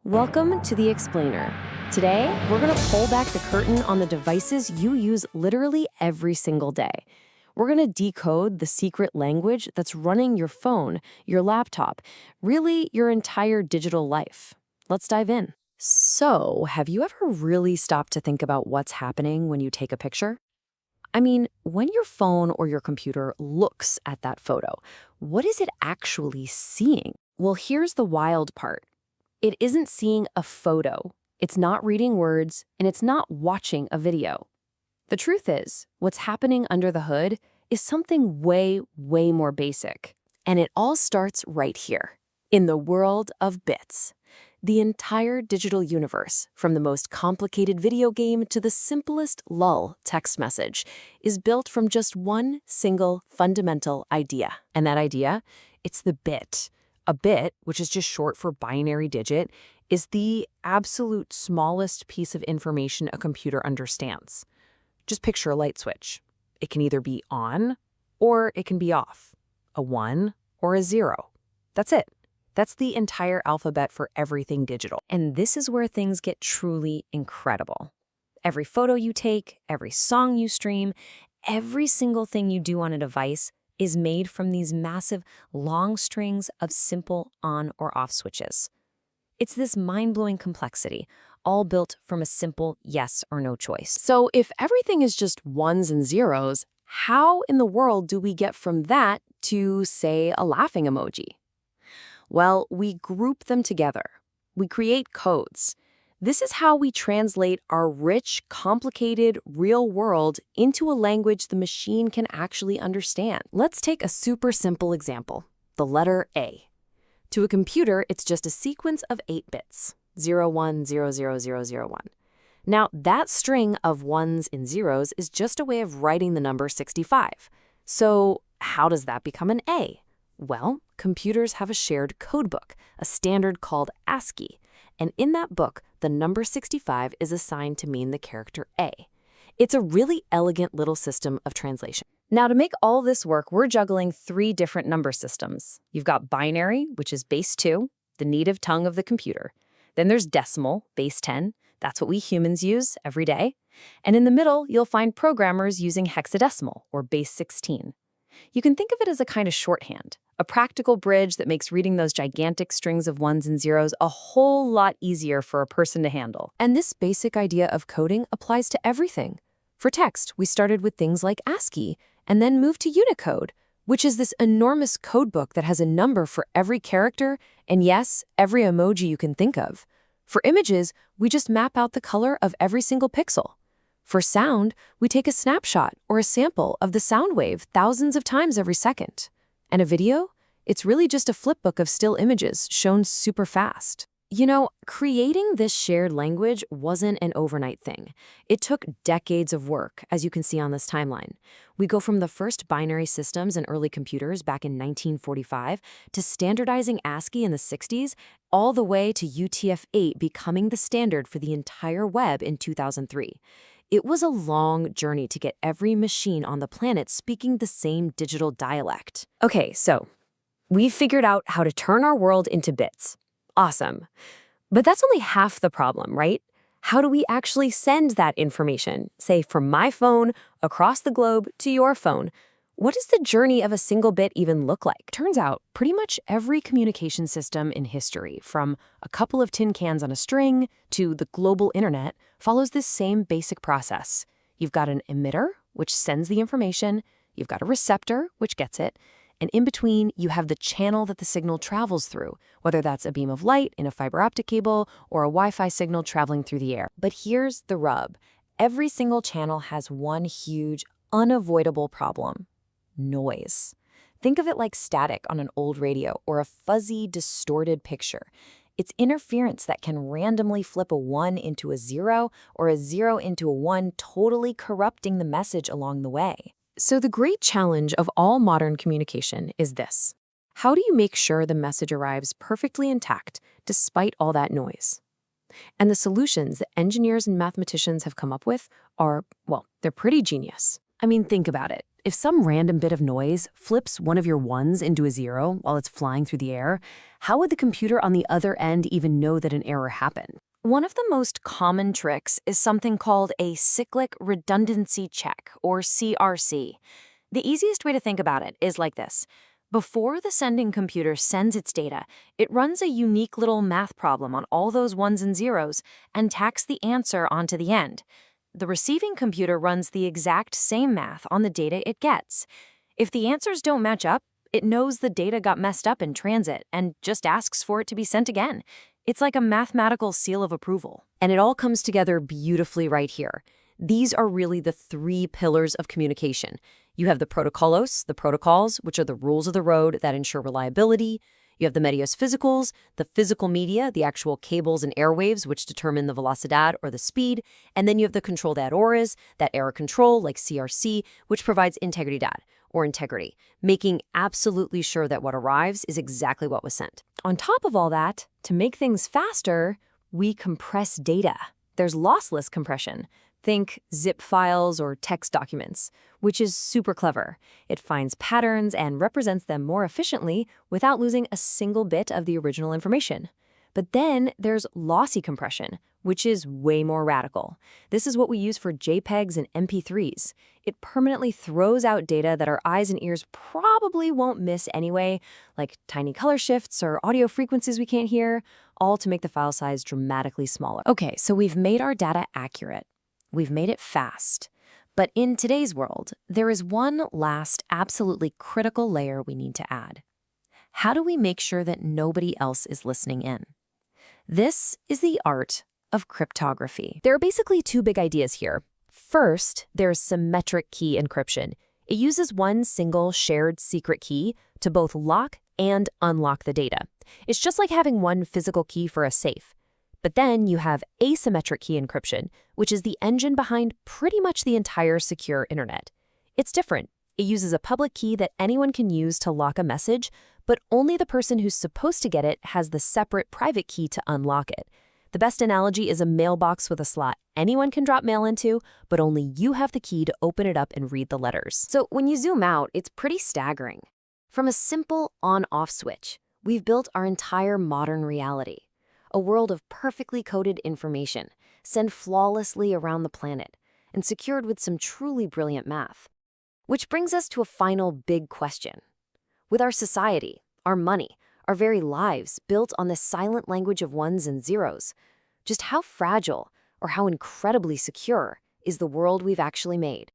Welcome to The Explainer. Today, we're going to pull back the curtain on the devices you use literally every single day. We're going to decode the secret language that's running your phone, your laptop, really your entire digital life. Let's dive in. So, have you ever really stopped to think about what's happening when you take a picture? I mean, when your phone or your computer looks at that photo, what is it actually seeing? Well, here's the wild part. It isn't seeing a photo, it's not reading words, and it's not watching a video. The truth is, what's happening under the hood is something way, way more basic. And it all starts right here, in the world of bits. The entire digital universe, from the most complicated video game to the simplest lull text message, is built from just one single fundamental idea. And that idea? It's the bit. A bit, which is just short for binary digit, is the absolute smallest piece of information a computer understands. Just picture a light switch. It can either be on or it can be off, a 1 or a 0. That's it. That's the entire alphabet for everything digital. And this is where things get truly incredible. Every photo you take, every song you stream, every single thing you do on a device is made from these massive, long strings of simple on or off switches. It's this mind-blowing complexity, all built from a simple yes or no choice. So if everything is just ones and zeros, how in the world do we get from that to, say, a laughing emoji? Well, we group them together. We create codes. This is how we translate our rich, complicated, real world into a language the machine can actually understand. Let's take a super simple example, the letter A. To a computer, it's just a sequence of 8 bits, 01000001. Now, that string of ones and zeros is just a way of writing the number 65. So how does that become an A? Well, computers have a shared codebook, a standard called ASCII. And in that book, the number 65 is assigned to mean the character A. It's a really elegant little system of translation. Now, to make all this work, we're juggling 3 different number systems. You've got binary, which is base 2, the native tongue of the computer. Then there's decimal, base 10. That's what we humans use every day. And in the middle, you'll find programmers using hexadecimal, or base 16. You can think of it as a kind of shorthand, a practical bridge that makes reading those gigantic strings of ones and zeros a whole lot easier for a person to handle. And this basic idea of coding applies to everything. For text, we started with things like ASCII and then moved to Unicode, which is this enormous codebook that has a number for every character and, yes, every emoji you can think of. For images, we just map out the color of every single pixel. For sound, we take a snapshot or a sample of the sound wave thousands of times every second. And a video? It's really just a flipbook of still images shown super fast. You know, creating this shared language wasn't an overnight thing. It took decades of work, as you can see on this timeline. We go from the first binary systems in early computers back in 1945 to standardizing ASCII in the 60s, all the way to UTF-8 becoming the standard for the entire web in 2003. It was a long journey to get every machine on the planet speaking the same digital dialect. Okay, so we've figured out how to turn our world into bits. Awesome. But that's only half the problem, right? How do we actually send that information, say from my phone across the globe to your phone? What does the journey of a single bit even look like? Turns out, pretty much every communication system in history, from a couple of tin cans on a string to the global internet, follows this same basic process. You've got an emitter, which sends the information. You've got a receptor, which gets it. And in between, you have the channel that the signal travels through, whether that's a beam of light in a fiber optic cable or a Wi-Fi signal traveling through the air. But here's the rub. Every single channel has one huge, unavoidable problem. Noise. Think of it like static on an old radio or a fuzzy, distorted picture. It's interference that can randomly flip a 1 into a 0 or a 0 into a 1, totally corrupting the message along the way. So the great challenge of all modern communication is this. How do you make sure the message arrives perfectly intact despite all that noise? And the solutions that engineers and mathematicians have come up with are, well, they're pretty genius. I mean, think about it. If some random bit of noise flips one of your ones into a zero while it's flying through the air, how would the computer on the other end even know that an error happened? One of the most common tricks is something called a cyclic redundancy check, or CRC. The easiest way to think about it is like this. Before the sending computer sends its data, it runs a unique little math problem on all those ones and zeros and tacks the answer onto the end. The receiving computer runs the exact same math on the data it gets. If the answers don't match up, it knows the data got messed up in transit and just asks for it to be sent again. It's like a mathematical seal of approval. And it all comes together beautifully right here. These are really the three pillars of communication. You have the protocolos, the protocols, which are the rules of the road that ensure reliability. You have the medios physicals, the physical media, the actual cables and airwaves, which determine the velocidad or the speed. And then you have the controlladores, that error control, like CRC, which provides integridad, or integrity, making absolutely sure that what arrives is exactly what was sent. On top of all that, to make things faster, we compress data. There's lossless compression. Think zip files or text documents, which is super clever. It finds patterns and represents them more efficiently without losing a single bit of the original information. But then there's lossy compression, which is way more radical. This is what we use for JPEGs and MP3s. It permanently throws out data that our eyes and ears probably won't miss anyway, like tiny color shifts or audio frequencies we can't hear, all to make the file size dramatically smaller. Okay, so we've made our data accurate. We've made it fast. But in today's world, there is one last absolutely critical layer we need to add. How do we make sure that nobody else is listening in? This is the art of cryptography. There are basically two big ideas here. First, there's symmetric key encryption. It uses one single shared secret key to both lock and unlock the data. It's just like having one physical key for a safe. But then you have asymmetric key encryption, which is the engine behind pretty much the entire secure internet. It's different. It uses a public key that anyone can use to lock a message, but only the person who's supposed to get it has the separate private key to unlock it. The best analogy is a mailbox with a slot anyone can drop mail into, but only you have the key to open it up and read the letters. So when you zoom out, it's pretty staggering. From a simple on-off switch, we've built our entire modern reality. A world of perfectly coded information, sent flawlessly around the planet, and secured with some truly brilliant math. Which brings us to a final big question. With our society, our money, our very lives built on this silent language of ones and zeros, just how fragile or how incredibly secure is the world we've actually made?